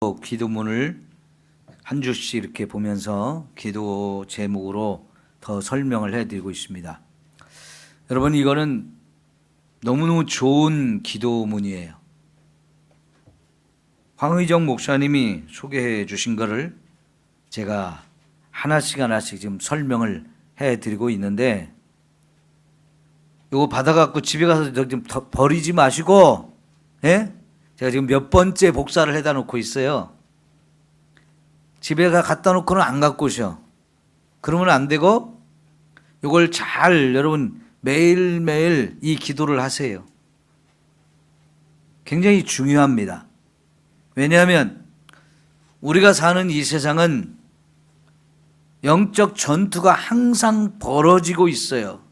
기도문을 한 주씩 이렇게 보면서 기도 제목으로 더 설명을 해드리고 있습니다. 여러분, 이거는 너무너무 좋은 기도문이에요. 황의정 목사님이 소개해 주신 거를 제가 하나씩 지금 설명을 해드리고 있는데, 이거 받아갖고 집에 가서 좀 버리지 마시고, 예? 제가 지금 몇 번째 복사를 해다 놓고 있어요. 집에 갖다 놓고는 안 갖고 오셔. 그러면 안 되고, 이걸 잘 여러분 매일매일 이 기도를 하세요. 굉장히 중요합니다. 왜냐하면 우리가 사는 이 세상은 영적 전투가 항상 벌어지고 있어요.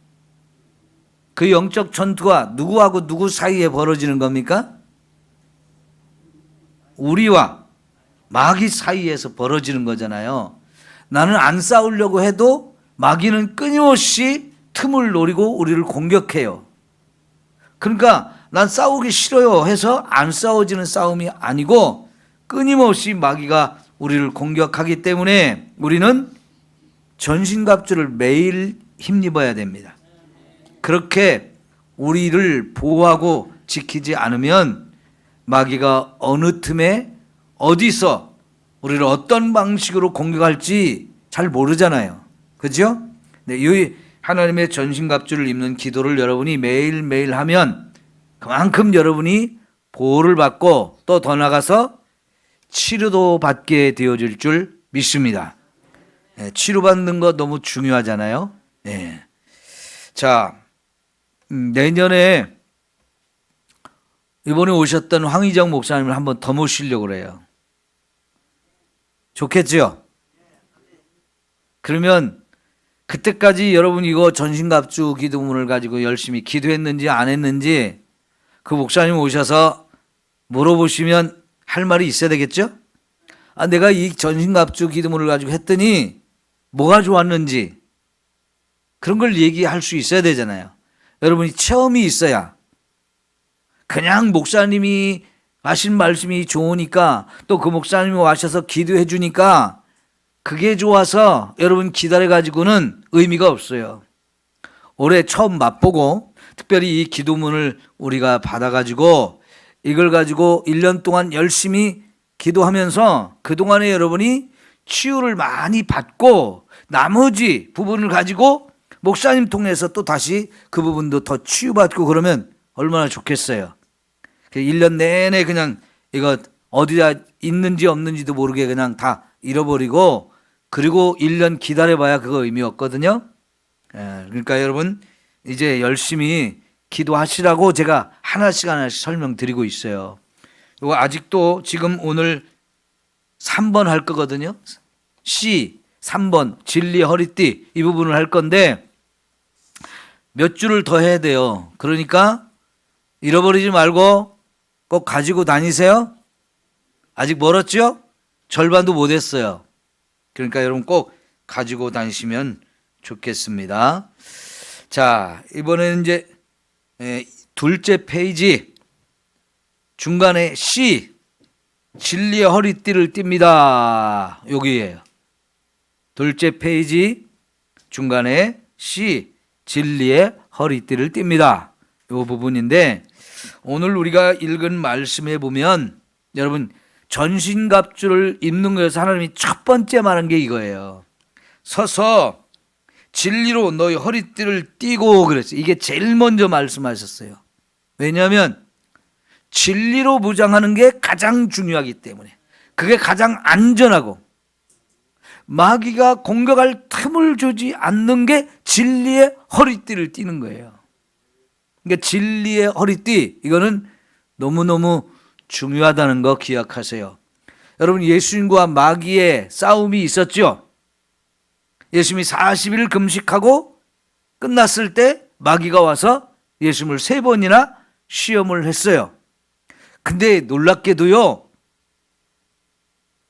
그 영적 전투가 누구하고 누구 사이에 벌어지는 겁니까? 우리와 마귀 사이에서 벌어지는 거잖아요. 나는 안 싸우려고 해도 마귀는 끊임없이 틈을 노리고 우리를 공격해요. 그러니까 난 싸우기 싫어요 해서 안 싸워지는 싸움이 아니고 끊임없이 마귀가 우리를 공격하기 때문에 우리는 전신갑주를 매일 힘입어야 됩니다. 그렇게 우리를 보호하고 지키지 않으면 마귀가 어느 틈에 어디서 우리를 어떤 방식으로 공격할지 잘 모르잖아요. 그죠? 네, 이 하나님의 전신갑주를 입는 기도를 여러분이 매일매일 하면 그만큼 여러분이 보호를 받고 또 더 나가서 치료도 받게 되어질 줄 믿습니다. 네, 치료받는 거 너무 중요하잖아요. 네. 자, 내년에 이번에 오셨던 황의정 목사님을 한번 더 모시려고 그래요. 좋겠죠? 그러면 그때까지 여러분 이거 전신갑주 기도문을 가지고 열심히 기도했는지 안 했는지 그 목사님 오셔서 물어보시면 할 말이 있어야 되겠죠? 아, 내가 이 전신갑주 기도문을 가지고 했더니 뭐가 좋았는지 그런 걸 얘기할 수 있어야 되잖아요. 여러분이 체험이 있어야, 그냥 목사님이 하신 말씀이 좋으니까 또 그 목사님이 와셔서 기도해 주니까 그게 좋아서 여러분 기다려 가지고는 의미가 없어요. 올해 처음 맛보고 특별히 이 기도문을 우리가 받아 가지고 이걸 가지고 1년 동안 열심히 기도하면서 그동안에 여러분이 치유를 많이 받고 나머지 부분을 가지고 목사님 통해서 또 다시 그 부분도 더 치유받고 그러면 얼마나 좋겠어요. 1년 내내 그냥 이거 어디다 있는지 없는지도 모르게 그냥 다 잃어버리고 그리고 1년 기다려봐야 그거 의미 없거든요. 그러니까 여러분 이제 열심히 기도하시라고 제가 하나씩 설명드리고 있어요. 이거 아직도 지금 오늘 3번 할 거거든요. C 3번 진리의 허리띠 이 부분을 할 건데 몇 줄을 더 해야 돼요. 그러니까 잃어버리지 말고 꼭 가지고 다니세요. 아직 멀었죠? 절반도 못 했어요. 그러니까 여러분 꼭 가지고 다니시면 좋겠습니다. 자, 이번에는 이제 둘째 페이지 중간에 C 진리의 허리띠를 띱니다. 여기에요. 둘째 페이지 중간에 C 진리의 허리띠를 띱니다. 이 부분인데 오늘 우리가 읽은 말씀에 보면 여러분 전신갑주를 입는 거에서 하나님이 첫 번째 말한 게 이거예요. 서서 진리로 너희 허리띠를 띠고 그랬어요. 이게 제일 먼저 말씀하셨어요. 왜냐하면 진리로 무장하는 게 가장 중요하기 때문에 그게 가장 안전하고 마귀가 공격할 틈을 주지 않는 게 진리의 허리띠를 띠는 거예요. 그러니까 진리의 허리띠 이거는 너무너무 중요하다는 거 기억하세요. 여러분 예수님과 마귀의 싸움이 있었죠. 예수님이 40일 금식하고 끝났을 때 마귀가 와서 예수님을 3번이나 시험을 했어요. 근데 놀랍게도요.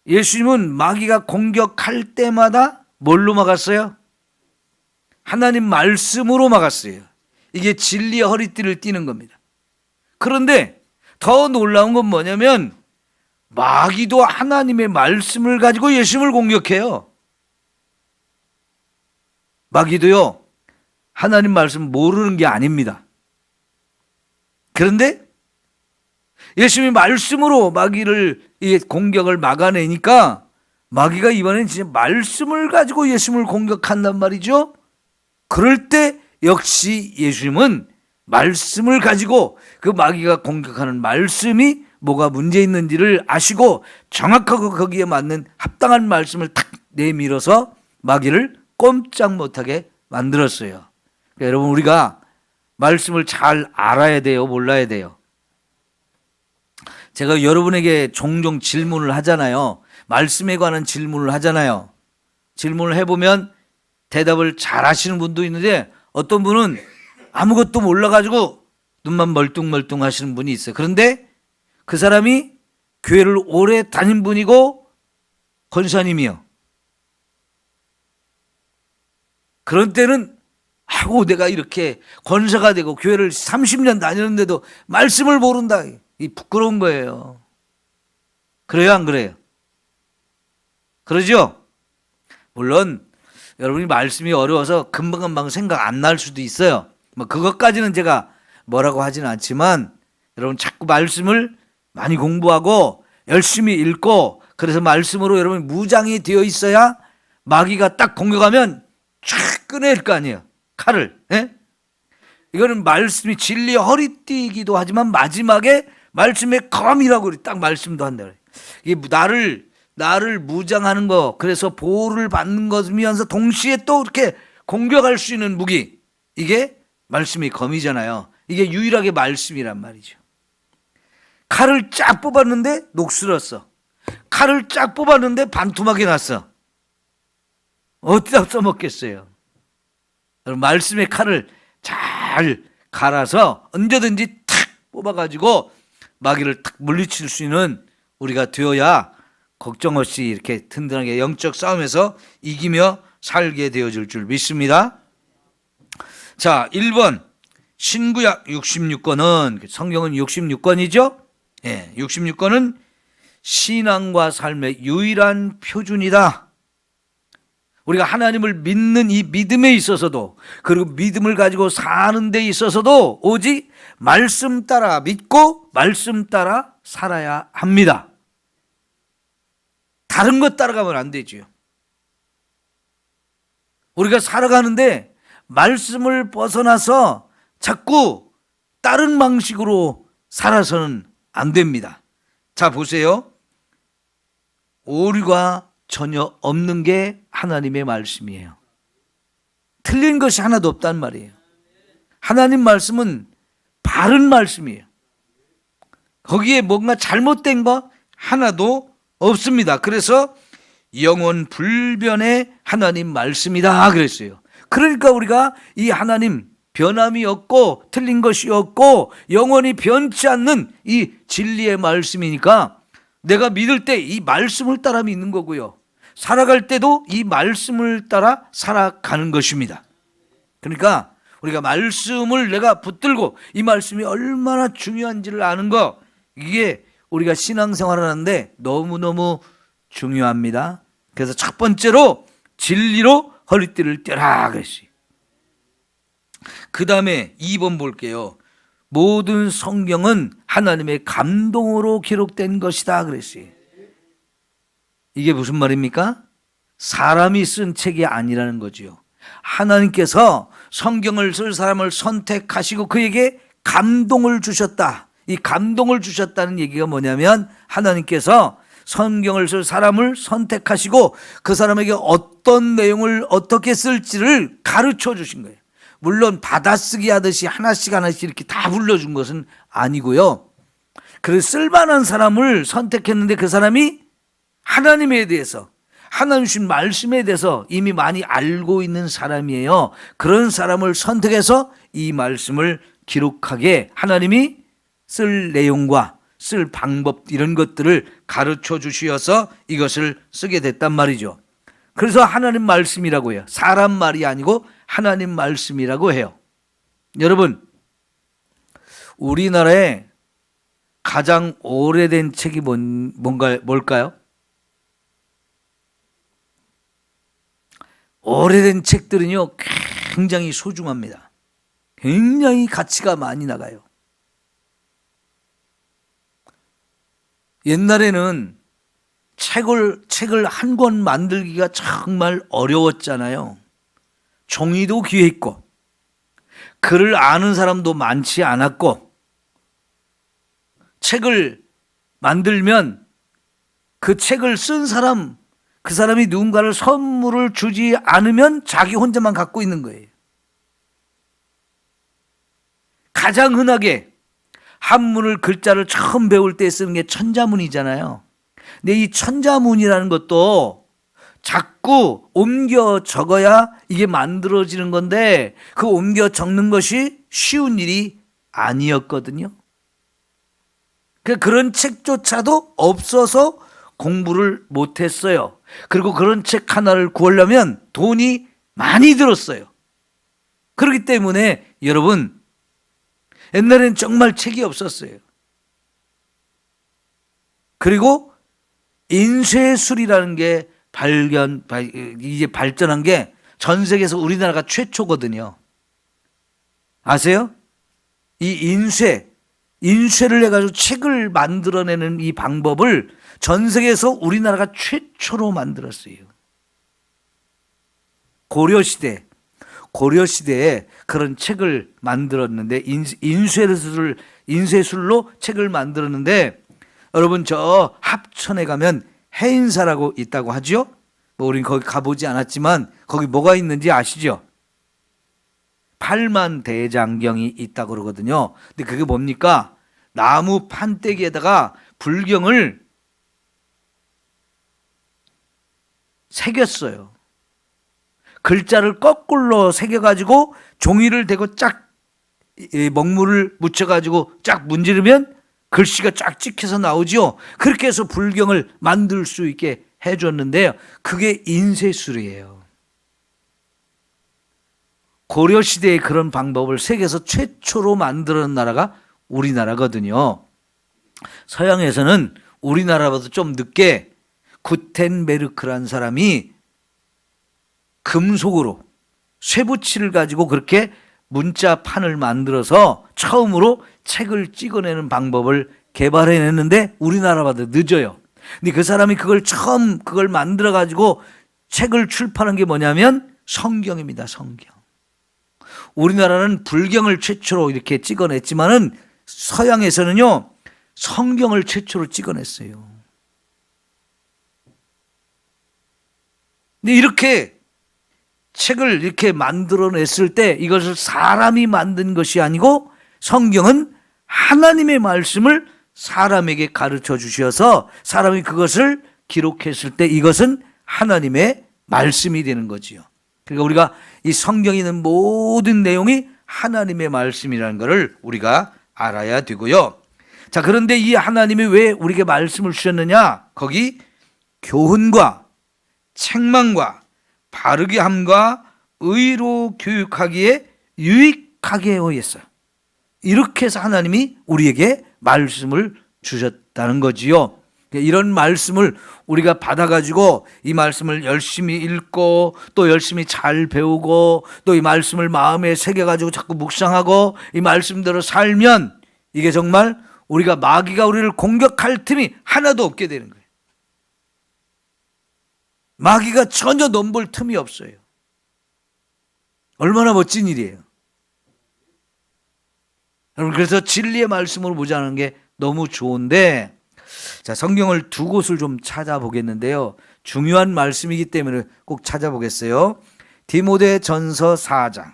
예수님은 마귀가 공격할 때마다 뭘로 막았어요? 하나님 말씀으로 막았어요. 이게 진리의 허리띠를 띠는 겁니다. 그런데 더 놀라운 건 뭐냐면 마귀도 하나님의 말씀을 가지고 예수님을 공격해요. 마귀도요, 하나님 말씀 모르는 게 아닙니다. 그런데 예수님이 말씀으로 마귀를 공격을 막아내니까 마귀가 이번엔 진짜 말씀을 가지고 예수님을 공격한단 말이죠. 그럴 때 역시 예수님은 말씀을 가지고 그 마귀가 공격하는 말씀이 뭐가 문제 있는지를 아시고 정확하고 거기에 맞는 합당한 말씀을 탁 내밀어서 마귀를 꼼짝 못하게 만들었어요. 그러니까 여러분, 우리가 말씀을 잘 알아야 돼요, 몰라야 돼요? 제가 여러분에게 종종 질문을 하잖아요. 말씀에 관한 질문을 하잖아요. 질문을 해보면 대답을 잘 하시는 분도 있는데 어떤 분은 아무것도 몰라가지고 눈만 멀뚱멀뚱 하시는 분이 있어요. 그런데 그 사람이 교회를 오래 다닌 분이고 권사님이요. 그런 때는 아이고, 내가 이렇게 권사가 되고 교회를 30년 다녔는데도 말씀을 모른다. 이 부끄러운 거예요. 그래요, 안 그래요? 그러죠? 물론 여러분이 말씀이 어려워서 금방금방 생각 안 날 수도 있어요. 뭐 그것까지는 제가 뭐라고 하지는 않지만 여러분 자꾸 말씀을 많이 공부하고 열심히 읽고, 그래서 말씀으로 여러분이 무장이 되어 있어야 마귀가 딱 공격하면 쫙 꺼낼 거 아니에요, 칼을. 예? 이거는 말씀이 진리의 허리띠이기도 하지만 마지막에 말씀의 검이라고 딱 말씀도 한다. 이게 나를 무장하는 거, 그래서 보호를 받는 것이면서 동시에 또 이렇게 공격할 수 있는 무기, 이게 말씀이 검이잖아요. 이게 유일하게 말씀이란 말이죠. 칼을 쫙 뽑았는데 녹슬었어. 칼을 쫙 뽑았는데 반투막이 났어. 어디다 써먹겠어요? 말씀의 칼을 잘 갈아서 언제든지 탁 뽑아가지고 마귀를 탁 물리칠 수 있는 우리가 되어야 걱정 없이 이렇게 든든하게 영적 싸움에서 이기며 살게 되어질 줄 믿습니다. 자, 1번 신구약 66권은, 성경은 66권이죠. 예, 66권은 신앙과 삶의 유일한 표준이다. 우리가 하나님을 믿는 이 믿음에 있어서도, 그리고 믿음을 가지고 사는 데 있어서도 오직 말씀 따라 믿고 말씀 따라 살아야 합니다. 다른 것 따라가면 안 되죠. 우리가 살아가는데 말씀을 벗어나서 자꾸 다른 방식으로 살아서는 안 됩니다. 자, 보세요. 오류가 전혀 없는 게 하나님의 말씀이에요. 틀린 것이 하나도 없단 말이에요. 하나님 말씀은 바른 말씀이에요. 거기에 뭔가 잘못된 거 하나도 없습니다. 그래서 영원 불변의 하나님 말씀이다 그랬어요. 그러니까 우리가 이 하나님 변함이 없고 틀린 것이 없고 영원히 변치 않는 이 진리의 말씀이니까 내가 믿을 때 이 말씀을 따라 믿는 거고요, 살아갈 때도 이 말씀을 따라 살아가는 것입니다. 그러니까 우리가 말씀을 내가 붙들고 이 말씀이 얼마나 중요한지를 아는 거, 이게 우리가 신앙생활을 하는데 너무너무 중요합니다. 그래서 첫 번째로 진리로 허리띠를 떼라 그랬어요. 그 다음에 2번 볼게요. 모든 성경은 하나님의 감동으로 기록된 것이다 그랬어요. 이게 무슨 말입니까? 사람이 쓴 책이 아니라는 거지요. 하나님께서 성경을 쓸 사람을 선택하시고 그에게 감동을 주셨다. 이 감동을 주셨다는 얘기가 뭐냐면 하나님께서 성경을 쓸 사람을 선택하시고 그 사람에게 어떤 내용을 어떻게 쓸지를 가르쳐 주신 거예요. 물론 받아쓰기 하듯이 하나씩 하나씩 이렇게 다 불러준 것은 아니고요. 그래서 쓸만한 사람을 선택했는데 그 사람이 하나님에 대해서, 하나님 주신 말씀에 대해서 이미 많이 알고 있는 사람이에요. 그런 사람을 선택해서 이 말씀을 기록하게 하나님이 쓸 내용과 쓸 방법 이런 것들을 가르쳐 주시어서 이것을 쓰게 됐단 말이죠. 그래서 하나님 말씀이라고 해요. 사람 말이 아니고 하나님 말씀이라고 해요. 여러분, 우리나라에 가장 오래된 책이 뭘까요? 오래된 책들은요, 굉장히 소중합니다. 굉장히 가치가 많이 나가요. 옛날에는 책을 한 권 만들기가 정말 어려웠잖아요. 종이도 귀했고, 글을 아는 사람도 많지 않았고, 책을 만들면 그 책을 쓴 사람, 그 사람이 누군가를 선물을 주지 않으면 자기 혼자만 갖고 있는 거예요. 가장 흔하게 한문을 글자를 처음 배울 때 쓰는 게 천자문이잖아요. 근데 이 천자문이라는 것도 자꾸 옮겨 적어야 이게 만들어지는 건데 그 옮겨 적는 것이 쉬운 일이 아니었거든요. 그런 책조차도 없어서 공부를 못했어요. 그리고 그런 책 하나를 구하려면 돈이 많이 들었어요. 그렇기 때문에 여러분, 옛날에는 정말 책이 없었어요. 그리고 인쇄술이라는 게 이제 발전한 게 전 세계에서 우리나라가 최초거든요. 아세요? 이 인쇄를 해가지고 책을 만들어내는 이 방법을 전 세계에서 우리나라가 최초로 만들었어요. 고려시대에 그런 책을 만들었는데, 인쇄술로 책을 만들었는데, 여러분 저 합천에 가면 해인사라고 있다고 하죠? 우린 거기 가보지 않았지만 거기 뭐가 있는지 아시죠? 팔만대장경이 있다고 그러거든요. 근데 그게 뭡니까? 나무 판때기에다가 불경을 새겼어요. 글자를 거꾸로 새겨가지고 종이를 대고 쫙 먹물을 묻혀가지고 쫙 문지르면 글씨가 쫙 찍혀서 나오죠. 그렇게 해서 불경을 만들 수 있게 해줬는데요. 그게 인쇄술이에요. 고려시대에 그런 방법을 세계에서 최초로 만드는 나라가 우리나라거든요. 서양에서는 우리나라보다 좀 늦게 구텐베르크라는 사람이 금속으로 쇠붙이를 가지고 그렇게 문자판을 만들어서 처음으로 책을 찍어내는 방법을 개발해냈는데 우리나라보다 늦어요. 근데 그 사람이 그걸 만들어 가지고 책을 출판한 게 뭐냐면 성경입니다. 성경. 우리나라는 불경을 최초로 이렇게 찍어냈지만은 서양에서는요, 성경을 최초로 찍어냈어요. 근데 이렇게 책을 이렇게 만들어냈을 때 이것을 사람이 만든 것이 아니고 성경은 하나님의 말씀을 사람에게 가르쳐 주셔서 사람이 그것을 기록했을 때 이것은 하나님의 말씀이 되는 거지요. 그러니까 우리가 이 성경에 있는 모든 내용이 하나님의 말씀이라는 것을 우리가 알아야 되고요. 자, 그런데 이 하나님이 왜 우리에게 말씀을 주셨느냐? 거기 교훈과 책망과 바르게 함과 의로 교육하기에 유익하게 하였어요. 이렇게 해서 하나님이 우리에게 말씀을 주셨다는 거지요. 이런 말씀을 우리가 받아가지고 이 말씀을 열심히 읽고 또 열심히 잘 배우고 또 이 말씀을 마음에 새겨가지고 자꾸 묵상하고 이 말씀대로 살면 이게 정말 우리가 마귀가 우리를 공격할 틈이 하나도 없게 되는 거예요. 마귀가 전혀 넘볼 틈이 없어요. 얼마나 멋진 일이에요. 여러분, 그래서 진리의 말씀으로 보자는 게 너무 좋은데, 자, 성경을 두 곳을 좀 찾아보겠는데요. 중요한 말씀이기 때문에 꼭 찾아보겠어요. 디모데전서 4장.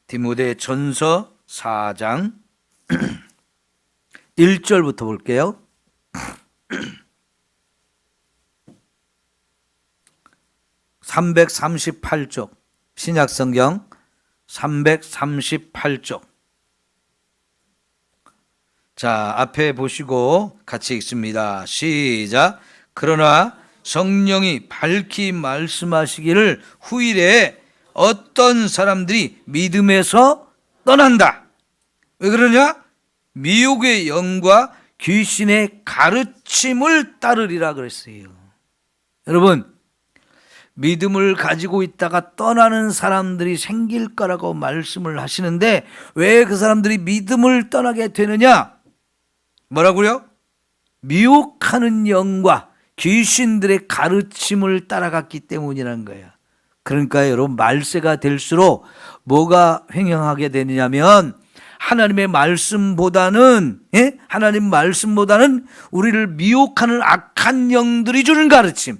디모데전서 4장 1절부터 볼게요. 338쪽 신약성경 338쪽. 자, 앞에 보시고 같이 읽습니다. 시작. 그러나 성령이 밝히 말씀하시기를 후일에 어떤 사람들이 믿음에서 떠난다. 왜 그러냐? 미혹의 영과 귀신의 가르침을 따르리라 그랬어요. 여러분, 믿음을 가지고 있다가 떠나는 사람들이 생길 거라고 말씀을 하시는데 왜 그 사람들이 믿음을 떠나게 되느냐? 뭐라고요? 미혹하는 영과 귀신들의 가르침을 따라갔기 때문이라는 거예요. 그러니까 여러분, 말세가 될수록 뭐가 횡행하게 되느냐면 하나님의 말씀보다는 하나님 말씀보다는 우리를 미혹하는 악한 영들이 주는 가르침,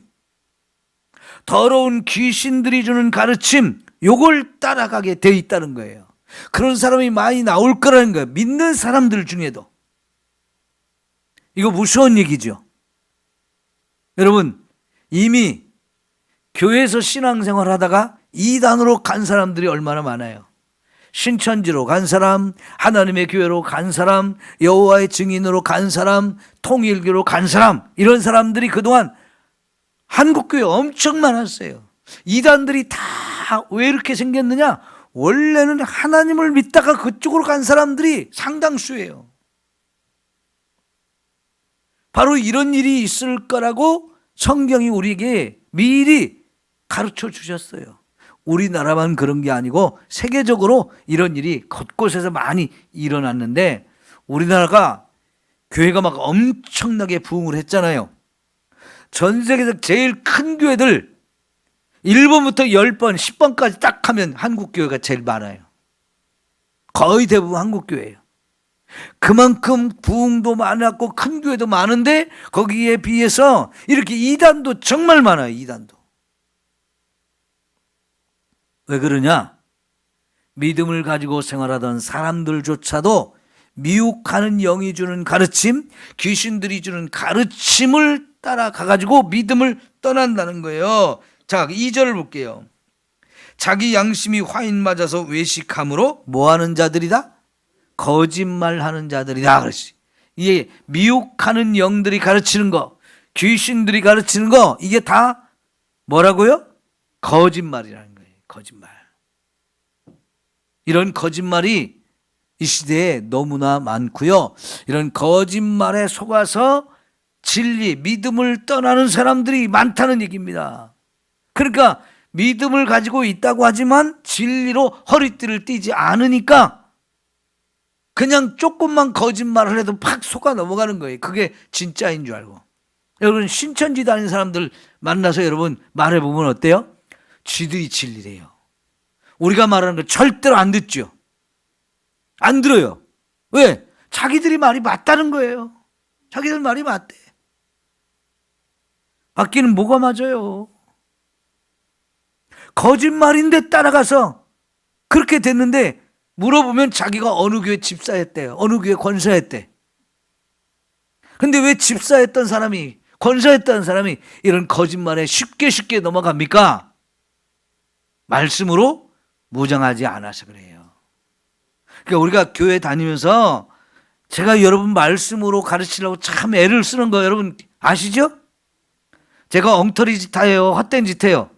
더러운 귀신들이 주는 가르침, 요걸 따라가게 돼 있다는 거예요. 그런 사람이 많이 나올 거라는 거예요. 믿는 사람들 중에도. 이거 무서운 얘기죠. 여러분, 이미 교회에서 신앙생활 하다가 이단으로 간 사람들이 얼마나 많아요. 신천지로 간 사람, 하나님의 교회로 간 사람, 여호와의 증인으로 간 사람, 통일교로 간 사람, 이런 사람들이 그동안 한국교회 엄청 많았어요. 이단들이 다 왜 이렇게 생겼느냐? 원래는 하나님을 믿다가 그쪽으로 간 사람들이 상당수예요. 바로 이런 일이 있을 거라고 성경이 우리에게 미리 가르쳐 주셨어요. 우리나라만 그런 게 아니고 세계적으로 이런 일이 곳곳에서 많이 일어났는데 우리나라가 교회가 막 엄청나게 부흥을 했잖아요. 전 세계에서 제일 큰 교회들 1번부터 10번, 10번까지 딱 하면 한국 교회가 제일 많아요. 거의 대부분 한국 교회예요. 그만큼 부흥도 많았고 큰 교회도 많은데 거기에 비해서 이렇게 이단도 정말 많아요. 이단도. 왜 그러냐? 믿음을 가지고 생활하던 사람들조차도 미혹하는 영이 주는 가르침, 귀신들이 주는 가르침을 따라가가지고 믿음을 떠난다는 거예요. 자, 2절을 볼게요. 자기 양심이 화인 맞아서 외식함으로 뭐하는 자들이다? 거짓말하는 자들이다 그랬지. 이게 미혹하는 영들이 가르치는 거, 귀신들이 가르치는 거, 이게 다 뭐라고요? 거짓말이라는 거예요. 거짓말. 이런 거짓말이 이 시대에 너무나 많고요. 이런 거짓말에 속아서 진리, 믿음을 떠나는 사람들이 많다는 얘기입니다. 그러니까 믿음을 가지고 있다고 하지만 진리로 허리띠를 띠지 않으니까 그냥 조금만 거짓말을 해도 팍 속아 넘어가는 거예요. 그게 진짜인 줄 알고. 여러분, 신천지 다니는 사람들 만나서 여러분 말해보면 어때요? 쥐들이 진리래요. 우리가 말하는 거 절대로 안 듣죠. 안 들어요. 왜? 자기들이 말이 맞다는 거예요. 자기들 말이 맞대. 맞기는 뭐가 맞아요? 거짓말인데 따라가서 그렇게 됐는데 물어보면 자기가 어느 교회 집사였대요. 어느 교회 권사였대. 근데 왜 집사였던 사람이, 권사였던 사람이 이런 거짓말에 쉽게 넘어갑니까? 말씀으로 무장하지 않아서 그래요. 그러니까 우리가 교회 다니면서 제가 여러분 말씀으로 가르치려고 참 애를 쓰는 거 여러분 아시죠? 제가 엉터리 짓 해요. 헛된 짓 해요.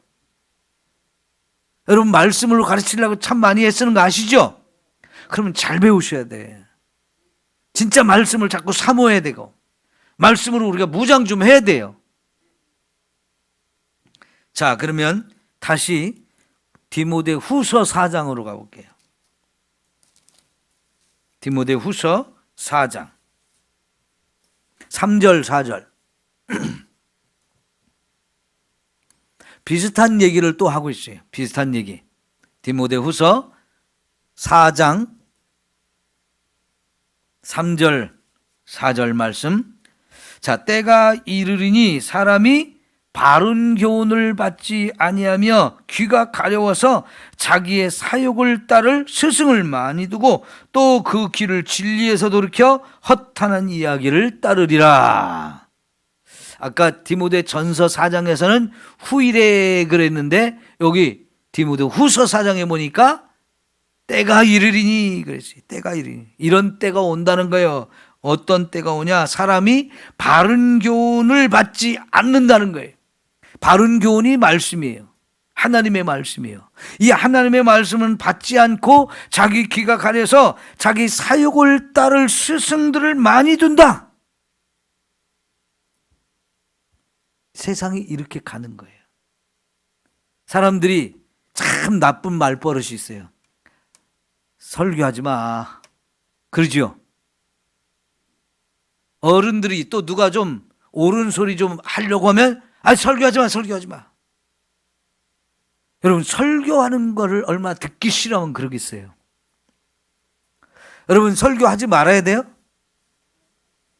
여러분 말씀으로 가르치려고 참 많이 애쓰는 거 아시죠? 그러면 잘 배우셔야 돼. 진짜 말씀을 자꾸 사모해야 되고 말씀으로 우리가 무장 좀 해야 돼요. 자, 그러면 다시 디모데 후서 4장으로 가볼게요. 디모데 후서 4장 3절 4절 비슷한 얘기를 또 하고 있어요. 비슷한 얘기. 디모데 후서 4장 3절 4절 말씀. 자, 때가 이르리니 사람이 바른 교훈을 받지 아니하며 귀가 가려워서 자기의 사욕을 따를 스승을 많이 두고 또 그 귀를 진리에서 돌이켜 허탄한 이야기를 따르리라. 아까 디모데 전서 4장에서는 후일에 그랬는데 여기 디모데 후서 4장에 보니까 때가 이르리니 그랬어요. 때가 이르리니. 이런 때가 온다는 거예요. 어떤 때가 오냐? 사람이 바른 교훈을 받지 않는다는 거예요. 바른 교훈이 말씀이에요. 하나님의 말씀이에요. 이 하나님의 말씀은 받지 않고 자기 귀가 가려서 자기 사욕을 따를 스승들을 많이 둔다. 세상이 이렇게 가는 거예요. 사람들이 참 나쁜 말버릇이 있어요. 설교하지 마. 그러죠? 어른들이 또 누가 좀 옳은 소리 좀 하려고 하면 설교하지 마, 설교하지 마. 여러분, 설교하는 거를 얼마나 듣기 싫으면 그러겠어요. 여러분, 설교하지 말아야 돼요?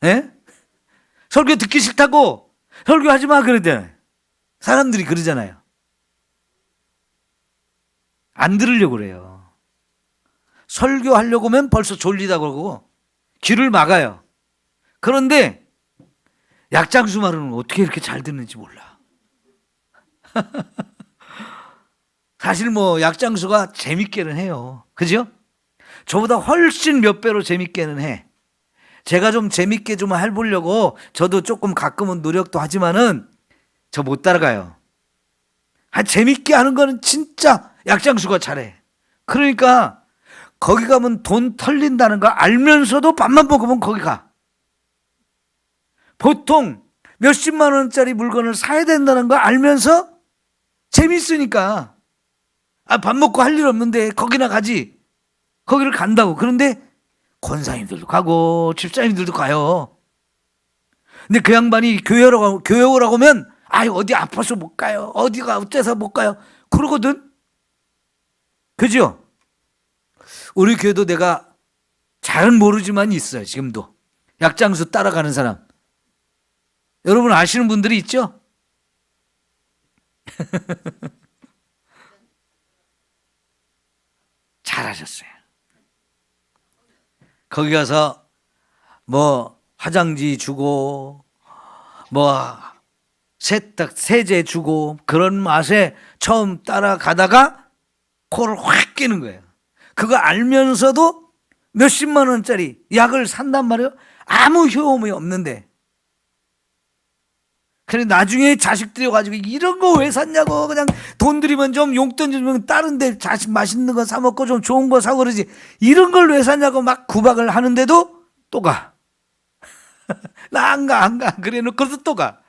예? 설교 듣기 싫다고 설교하지 마 그러잖아요. 사람들이 그러잖아요. 안 들으려고 그래요. 설교하려고 하면 벌써 졸리다 그러고 귀를 막아요. 그런데 약장수 말은 어떻게 이렇게 잘 듣는지 몰라. 사실 약장수가 재밌게는 해요. 그죠? 저보다 훨씬 몇 배로 재밌게는 해. 제가 좀 재밌게 좀 해보려고 저도 조금 가끔은 노력도 하지만은 저 못 따라가요. 재밌게 하는 거는 진짜 약장수가 잘해. 그러니까 거기 가면 돈 털린다는 거 알면서도 밥만 먹으면 거기 가. 보통 몇십만 원짜리 물건을 사야 된다는 거 알면서 재밌으니까 밥 먹고 할 일 없는데 거기나 가지. 거기를 간다고. 그런데 권사님들도 가고 집사님들도 가요. 근데 그 양반이 교회 오라고 하면 어디 아파서 못 가요. 어디가 어째서 못 가요. 그러거든. 그죠? 우리 교회도 내가 잘은 모르지만 있어요. 지금도. 약장수 따라가는 사람. 여러분 아시는 분들이 있죠? 잘하셨어요. 거기 가서 화장지 주고 세제 주고 그런 맛에 처음 따라가다가 코를 확 끼는 거예요. 그거 알면서도 몇십만 원짜리 약을 산단 말이에요. 아무 효험이 없는데. 그래 나중에 자식들이 가지고 이런 거 왜 샀냐고 그냥 돈 들이면 좀 용돈 주면 다른 데 자식 맛있는 거 사 먹고 좀 좋은 거 사고 그러지 이런 걸 왜 샀냐고 막 구박을 하는데도 또 가. 나 안 가. 그래 놓고서 또 가.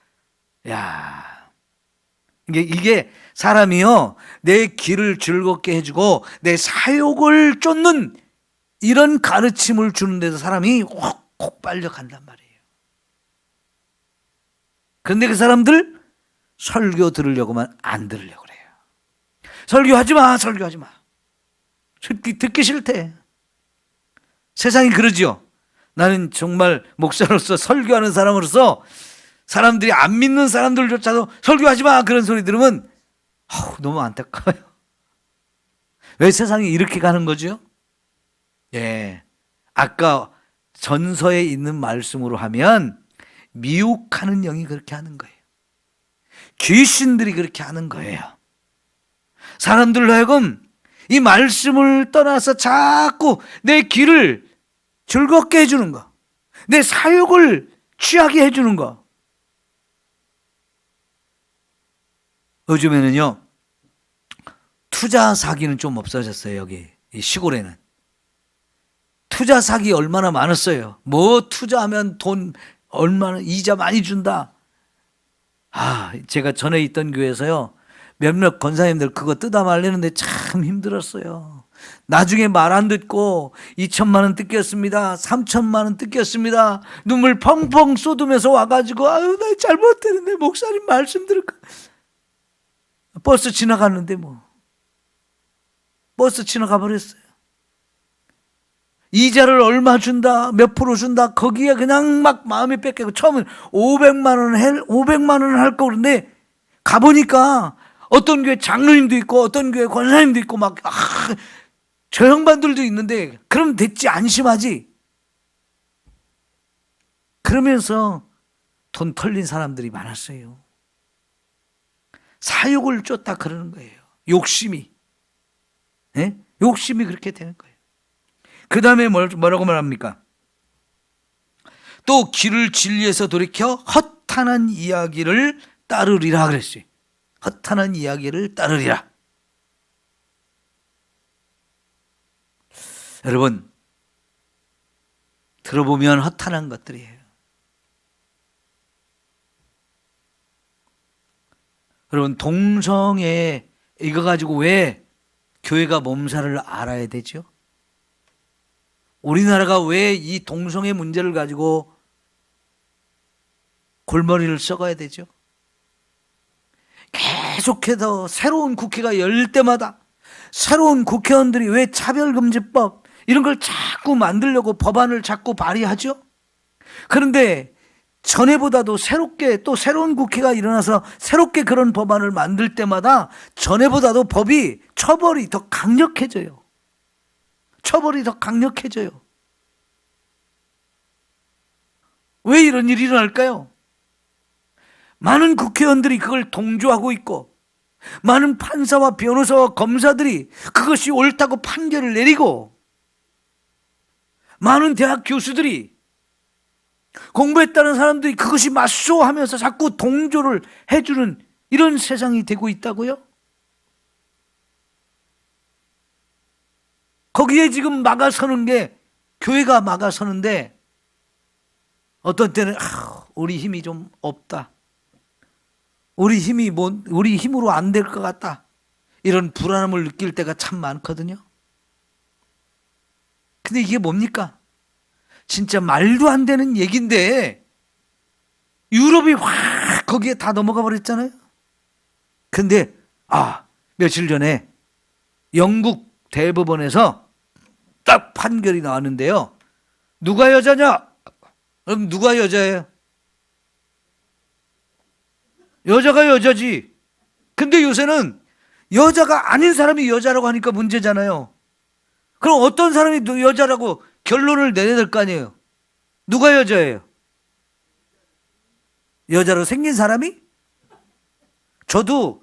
야, 이게 사람이요 내 길을 즐겁게 해주고 내 사욕을 쫓는 이런 가르침을 주는 데서 사람이 혹 빨려간단 말이에요. 그런데 그 사람들 설교 들으려고만 안 들으려고 그래요. 설교하지 마. 듣기 싫대. 세상이 그러지요. 나는 정말 목사로서 설교하는 사람으로서 사람들이 안 믿는 사람들조차도 설교하지 마 그런 소리 들으면 너무 안타까워요. 왜 세상이 이렇게 가는 거죠? 예, 아까 전서에 있는 말씀으로 하면 미혹하는 영이 그렇게 하는 거예요. 귀신들이 그렇게 하는 거예요. 사람들로 하여금 이 말씀을 떠나서 자꾸 내 귀를 즐겁게 해주는 거, 내 사욕을 취하게 해주는 거. 요즘에는요 투자 사기는 좀 없어졌어요. 여기 이 시골에는 투자 사기 얼마나 많았어요. 투자하면 돈 얼마나 이자 많이 준다. 제가 전에 있던 교회에서요 몇몇 권사님들 그거 뜯어 말리는데 참 힘들었어요. 나중에 말 안 듣고 2천만 원 뜯겼습니다. 3천만 원 뜯겼습니다. 눈물 펑펑 쏟으면서 와가지고 나 잘못했는데 목사님 말씀 들을까. 버스 지나갔는데 버스 지나가 버렸어요. 이자를 얼마 준다, 몇 프로 준다, 거기에 그냥 막 마음이 뺏기고 처음엔 500만 원을 할 거 그런데 가보니까 어떤 교회 장로님도 있고 어떤 교회 권사님도 있고 저 형반들도 있는데 그럼 됐지 안심하지. 그러면서 돈 털린 사람들이 많았어요. 사욕을 쫓다 그러는 거예요. 욕심이. 예? 욕심이 그렇게 되는 거예요. 그 다음에 뭐라고 말합니까? 또 길을 진리에서 돌이켜 허탄한 이야기를 따르리라 그랬어요. 허탄한 이야기를 따르리라. 여러분, 들어보면 허탄한 것들이에요. 여러분, 동성애 이거 가지고 왜 교회가 몸살을 알아야 되죠? 우리나라가 왜 이 동성애 문제를 가지고 골머리를 썩어야 되죠? 계속해서 새로운 국회가 열 때마다 새로운 국회의원들이 왜 차별금지법 이런 걸 자꾸 만들려고 법안을 자꾸 발의하죠? 그런데 전에보다도 새롭게 또 새로운 국회가 일어나서 새롭게 그런 법안을 만들 때마다 전에보다도 법이 처벌이 더 강력해져요. 처벌이 더 강력해져요. 왜 이런 일이 일어날까요? 많은 국회의원들이 그걸 동조하고 있고 많은 판사와 변호사와 검사들이 그것이 옳다고 판결을 내리고 많은 대학 교수들이 공부했다는 사람들이 그것이 맞소 하면서 자꾸 동조를 해주는 이런 세상이 되고 있다고요? 거기에 지금 막아서는 게 교회가 막아서는데 어떤 때는 우리 힘이 좀 없다. 우리 힘으로 안 될 것 같다. 이런 불안함을 느낄 때가 참 많거든요. 근데 이게 뭡니까? 진짜 말도 안 되는 얘기인데 유럽이 확 거기에 다 넘어가 버렸잖아요. 근데 며칠 전에 영국 대법원에서 딱 판결이 나왔는데요. 누가 여자냐? 그럼 누가 여자예요? 여자가 여자지. 근데 요새는 여자가 아닌 사람이 여자라고 하니까 문제잖아요. 그럼 어떤 사람이 여자라고 결론을 내야 될 거 아니에요. 누가 여자예요? 여자로 생긴 사람이? 저도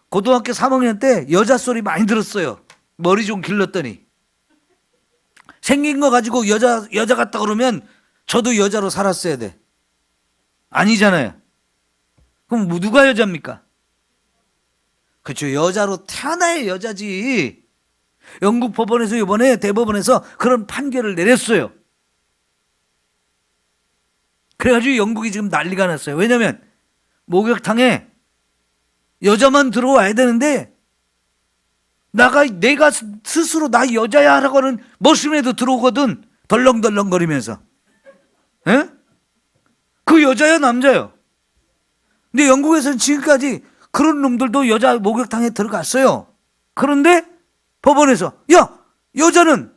고등학교 3학년 때 여자 소리 많이 들었어요. 머리 좀 길렀더니. 생긴 거 가지고 여자 같다 그러면 저도 여자로 살았어야 돼. 아니잖아요. 그럼 누가 여자입니까? 그렇죠. 여자로 태어나야 여자지. 영국 법원에서 이번에 대법원에서 그런 판결을 내렸어요. 그래가지고 영국이 지금 난리가 났어요. 왜냐하면 목욕탕에 여자만 들어와야 되는데 내가 스스로 나 여자야 하라고는 머신에도 들어오거든. 덜렁덜렁거리면서. 에? 그 여자야 남자요. 근데 영국에서는 지금까지 그런 놈들도 여자 목욕탕에 들어갔어요. 그런데 법원에서 여자로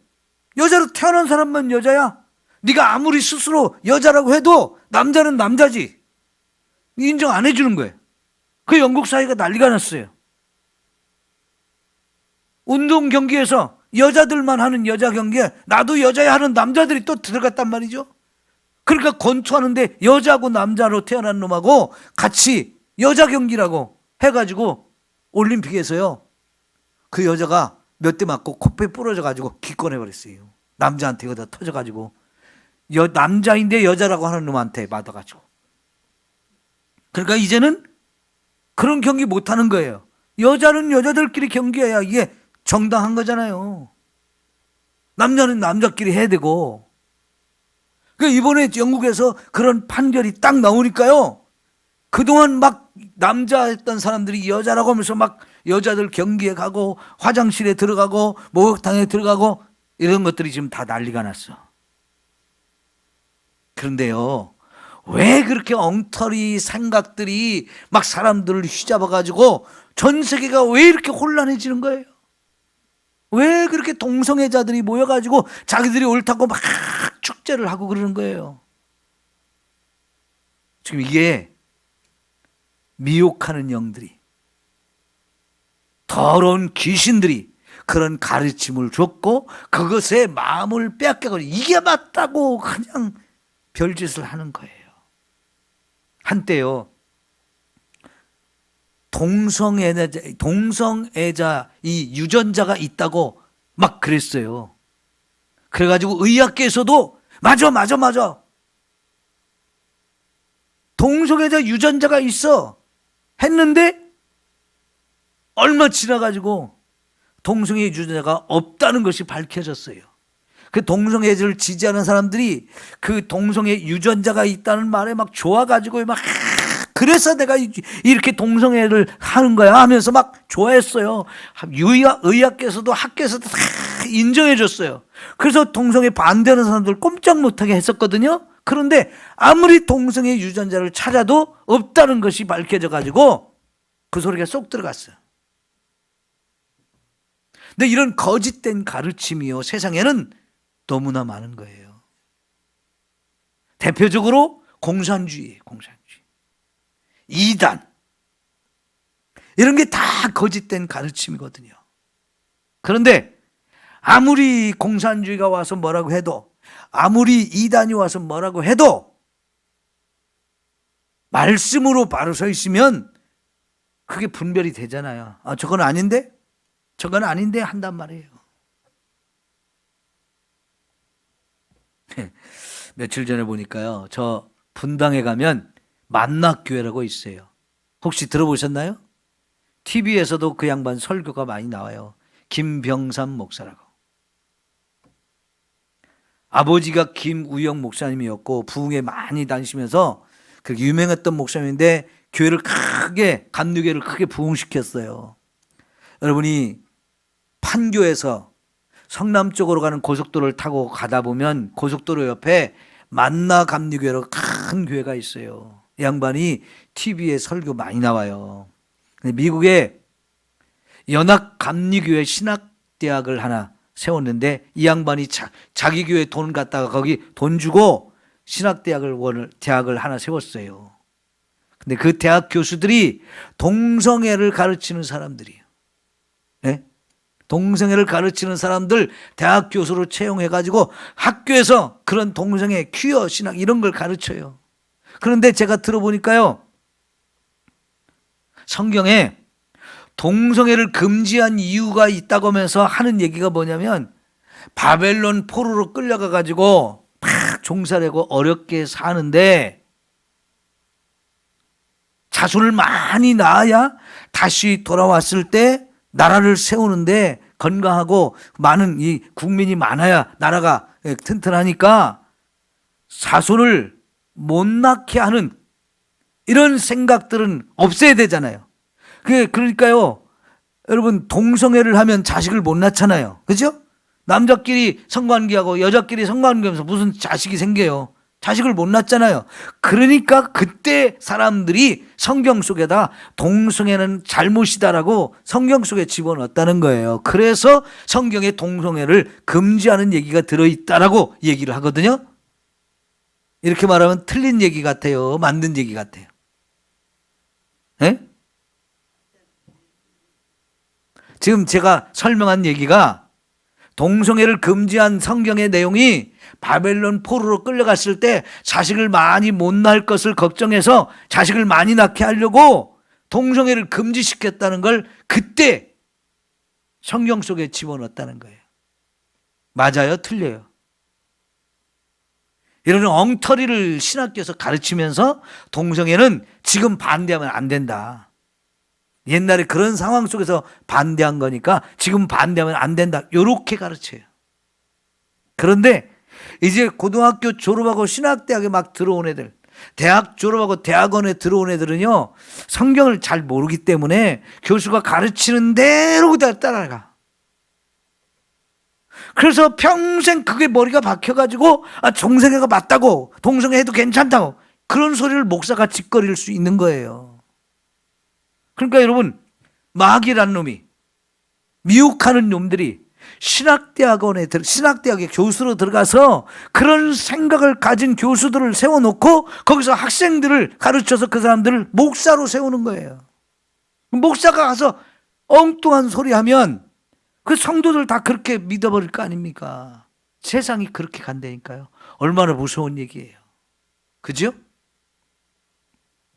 태어난 사람만 여자야. 네가 아무리 스스로 여자라고 해도 남자는 남자지. 인정 안 해주는 거예요. 그 영국 사회가 난리가 났어요. 운동 경기에서 여자들만 하는 여자 경기에 나도 여자야 하는 남자들이 또 들어갔단 말이죠. 그러니까 권투하는데 여자하고 남자로 태어난 놈하고 같이 여자 경기라고 해가지고 올림픽에서요. 그 여자가 몇 대 맞고 코뼈 부러져가지고 기권해버렸어요. 남자한테 이거 다 터져가지고 남자인데 여자라고 하는 놈한테 맞아가지고. 그러니까 이제는 그런 경기 못하는 거예요. 여자는 여자들끼리 경기해야 이게 정당한 거잖아요. 남자는 남자끼리 해야 되고. 그러니까 이번에 영국에서 그런 판결이 딱 나오니까요. 그동안 막 남자였던 사람들이 여자라고 하면서 막 여자들 경기에 가고 화장실에 들어가고 목욕탕에 들어가고 이런 것들이 지금 다 난리가 났어. 그런데요, 왜 그렇게 엉터리 생각들이 막 사람들을 휘잡아가지고 전 세계가 왜 이렇게 혼란해지는 거예요? 왜 그렇게 동성애자들이 모여가지고 자기들이 옳다고 막 축제를 하고 그러는 거예요? 지금 이게 미혹하는 영들이, 더러운 귀신들이 그런 가르침을 줬고 그것에 마음을 빼앗겨가지고 이게 맞다고 그냥 별짓을 하는 거예요. 한때요, 동성애자 이 유전자가 있다고 막 그랬어요. 그래가지고 의학계에서도 맞아 동성애자 유전자가 있어 했는데 얼마 지나가지고 동성애 유전자가 없다는 것이 밝혀졌어요. 그 동성애를 지지하는 사람들이 그 동성애 유전자가 있다는 말에 막 좋아가지고 막 그래서 내가 이렇게 동성애를 하는 거야 하면서 막 좋아했어요. 의학계에서도 학계에서도 다 인정해 줬어요. 그래서 동성애 반대하는 사람들 꼼짝 못하게 했었거든요. 그런데 아무리 동성애 유전자를 찾아도 없다는 것이 밝혀져 가지고 그 소리가 쏙 들어갔어요. 근데 이런 거짓된 가르침이요, 세상에는 너무나 많은 거예요. 대표적으로 공산주의예요. 공산주의. 이단. 이런 게 다 거짓된 가르침이거든요. 그런데 아무리 공산주의가 와서 뭐라고 해도, 아무리 이단이 와서 뭐라고 해도 말씀으로 바로 서 있으면 그게 분별이 되잖아요. 아, 저건 아닌데? 저건 아닌데 한단 말이에요. 며칠 전에 보니까요, 저 분당에 가면 만낙교회라고 있어요. 혹시 들어보셨나요? TV에서도 그 양반 설교가 많이 나와요. 김병삼 목사라고. 아버지가 김우영 목사님이었고 부흥회 많이 다니시면서 그 유명했던 목사님인데 교회를 크게, 감리교회를 크게 부흥시켰어요. 여러분이 판교에서 성남 쪽으로 가는 고속도로를 타고 가다 보면 고속도로 옆에 만나 감리교회로 큰 교회가 있어요. 이 양반이 TV에 설교 많이 나와요. 근데 미국에 연합 감리교회 신학대학을 하나 세웠는데 이 양반이 자기 교회 돈 갖다가 거기 돈 주고 대학을 하나 세웠어요. 근데 그 대학 교수들이 동성애를 가르치는 사람들이에요. 네? 동성애를 가르치는 사람들 대학 교수로 채용해가지고 학교에서 그런 동성애, 퀴어 신학 이런 걸 가르쳐요. 그런데 제가 들어보니까요, 성경에 동성애를 금지한 이유가 있다고 하면서 하는 얘기가 뭐냐면 바벨론 포로로 끌려가가지고 막 종살이고 어렵게 사는데 자손을 많이 낳아야 다시 돌아왔을 때 나라를 세우는데 건강하고 많은 이 국민이 많아야 나라가 튼튼하니까 자손을 못 낳게 하는 이런 생각들은 없애야 되잖아요. 그러니까요, 여러분, 동성애를 하면 자식을 못 낳잖아요. 그죠? 남자끼리 성관계하고 여자끼리 성관계하면서 무슨 자식이 생겨요? 자식을 못 낳잖아요. 그러니까 그때 사람들이 성경 속에다 동성애는 잘못이다라고 성경 속에 집어넣었다는 거예요. 그래서 성경에 동성애를 금지하는 얘기가 들어있다라고 얘기를 하거든요. 이렇게 말하면 틀린 얘기 같아요? 만든 얘기 같아요? 네? 지금 제가 설명한 얘기가 동성애를 금지한 성경의 내용이 바벨론 포로로 끌려갔을 때 자식을 많이 못 낳을 것을 걱정해서 자식을 많이 낳게 하려고 동성애를 금지시켰다는 걸 그때 성경 속에 집어넣었다는 거예요. 맞아요? 틀려요? 이런 엉터리를 신학교에서 가르치면서 동성애는 지금 반대하면 안 된다. 옛날에 그런 상황 속에서 반대한 거니까 지금 반대하면 안 된다. 이렇게 가르쳐요. 그런데 이제 고등학교 졸업하고 신학대학에 막 들어온 애들, 대학 졸업하고 대학원에 들어온 애들은요, 성경을 잘 모르기 때문에 교수가 가르치는 대로 그대로 따라가. 그래서 평생 그게 머리가 박혀가지고 동성애가 맞다고, 동성애해도 괜찮다고 그런 소리를 목사가 짓거릴 수 있는 거예요. 그러니까 여러분, 마귀라는 놈이, 미혹하는 놈들이 신학대학에 교수로 들어가서 그런 생각을 가진 교수들을 세워놓고 거기서 학생들을 가르쳐서 그 사람들을 목사로 세우는 거예요. 목사가 가서 엉뚱한 소리 하면 그 성도들 다 그렇게 믿어버릴 거 아닙니까? 세상이 그렇게 간다니까요. 얼마나 무서운 얘기예요. 그죠?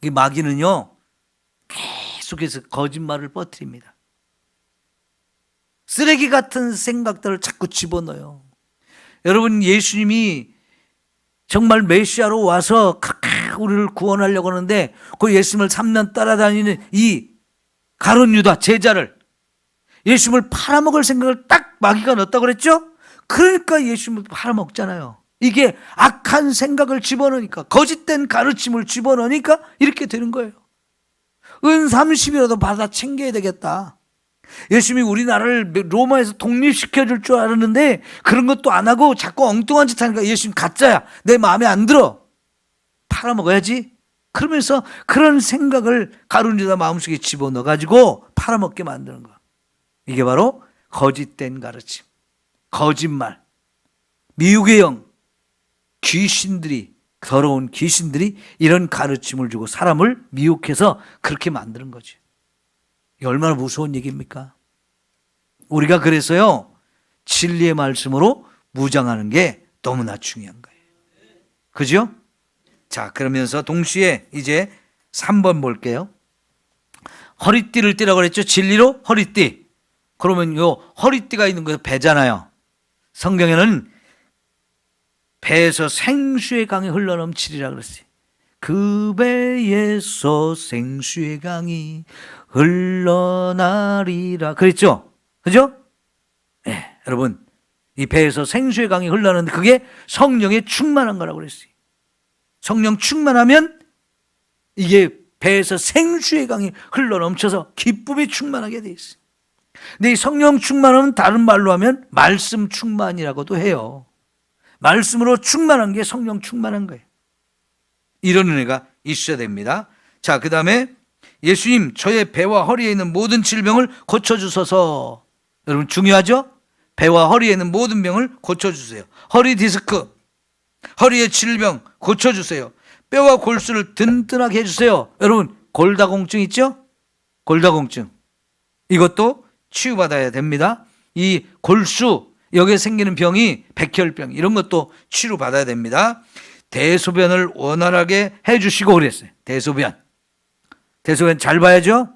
이 마귀는요, 계속해서 거짓말을 퍼뜨립니다. 쓰레기 같은 생각들을 자꾸 집어넣어요. 여러분, 예수님이 정말 메시아로 와서 우리를 구원하려고 하는데 그 예수님을 3년 따라다니는 이 가룟 유다 제자를 예수님을 팔아먹을 생각을 딱 마귀가 넣었다고 그랬죠? 그러니까 예수님을 팔아먹잖아요. 이게 악한 생각을 집어넣으니까, 거짓된 가르침을 집어넣으니까 이렇게 되는 거예요. 은 30이라도 받아 챙겨야 되겠다. 예수님이 우리나라를 로마에서 독립시켜줄 줄 알았는데 그런 것도 안 하고 자꾸 엉뚱한 짓 하니까 예수님 가짜야, 내 마음에 안 들어, 팔아먹어야지. 그러면서 그런 생각을 가룟 유다 마음속에 집어넣어가지고 팔아먹게 만드는 거야. 이게 바로 거짓된 가르침, 거짓말, 미혹의 영, 귀신들이, 더러운 귀신들이 이런 가르침을 주고 사람을 미혹해서 그렇게 만드는 거지. 이게 얼마나 무서운 얘기입니까? 우리가 그래서요, 진리의 말씀으로 무장하는 게 너무나 중요한 거예요. 그죠? 자, 그러면서 동시에 이제 3번 볼게요. 허리띠를 띠라고 그랬죠? 진리로 허리띠. 그러면 요 허리띠가 있는 거 배잖아요. 성경에는 배에서 생수의 강이 흘러넘치리라 그랬어요. 그 배에서 생수의 강이 흘러나리라 그랬죠? 그죠? 네, 여러분, 이 배에서 생수의 강이 흘러나는데 그게 성령에 충만한 거라고 그랬어요. 성령 충만하면 이게 배에서 생수의 강이 흘러넘쳐서 기쁨이 충만하게 돼 있어요. 근데 이 성령 충만하면 다른 말로 하면 말씀 충만이라고도 해요. 말씀으로 충만한 게 성령 충만한 거예요. 이런 은혜가 있어야 됩니다. 자, 그 다음에 예수님, 저의 배와 허리에 있는 모든 질병을 고쳐주소서. 여러분, 중요하죠? 배와 허리에 있는 모든 병을 고쳐주세요. 허리 디스크, 허리의 질병 고쳐주세요. 뼈와 골수를 든든하게 해주세요. 여러분, 골다공증 있죠? 골다공증, 이것도 치유받아야 됩니다. 이 골수, 여기에 생기는 병이 백혈병, 이런 것도 치료받아야 됩니다. 대소변을 원활하게 해주시고 그랬어요. 대소변 잘 봐야죠.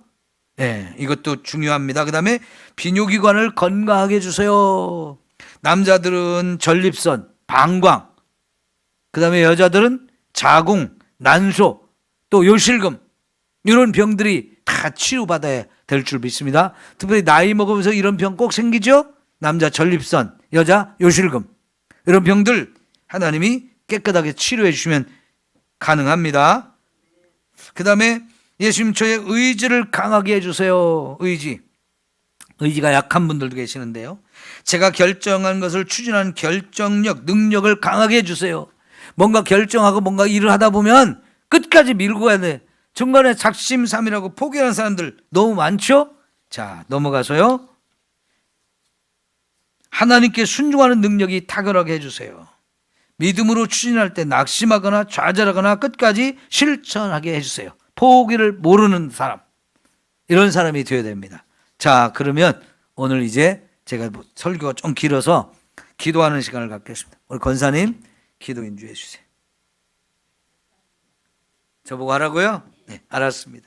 네, 이것도 중요합니다. 그 다음에 비뇨기관을 건강하게 해주세요. 남자들은 전립선, 방광, 그 다음에 여자들은 자궁, 난소, 또 요실금, 이런 병들이 다 치료받아야 될 줄 믿습니다. 특별히 나이 먹으면서 이런 병 꼭 생기죠. 남자 전립선, 여자 요실금, 이런 병들 하나님이 깨끗하게 치료해 주시면 가능합니다. 그 다음에 예수님, 저의 의지를 강하게 해주세요. 의지가 약한 분들도 계시는데요, 제가 결정한 것을 추진하는 결정력, 능력을 강하게 해주세요. 뭔가 결정하고 뭔가 일을 하다 보면 끝까지 밀고 가야 돼. 중간에 작심삼일하고 포기하는 사람들 너무 많죠? 자, 넘어가서요, 하나님께 순종하는 능력이 탁월하게 해주세요. 믿음으로 추진할 때 낙심하거나 좌절하거나 끝까지 실천하게 해주세요. 포기를 모르는 사람, 이런 사람이 되어야 됩니다. 자, 그러면 오늘 이제 제가 설교가 좀 길어서 기도하는 시간을 갖겠습니다. 우리 권사님 기도 인도해 주세요. 저보고 하라고요? 네, 알았습니다.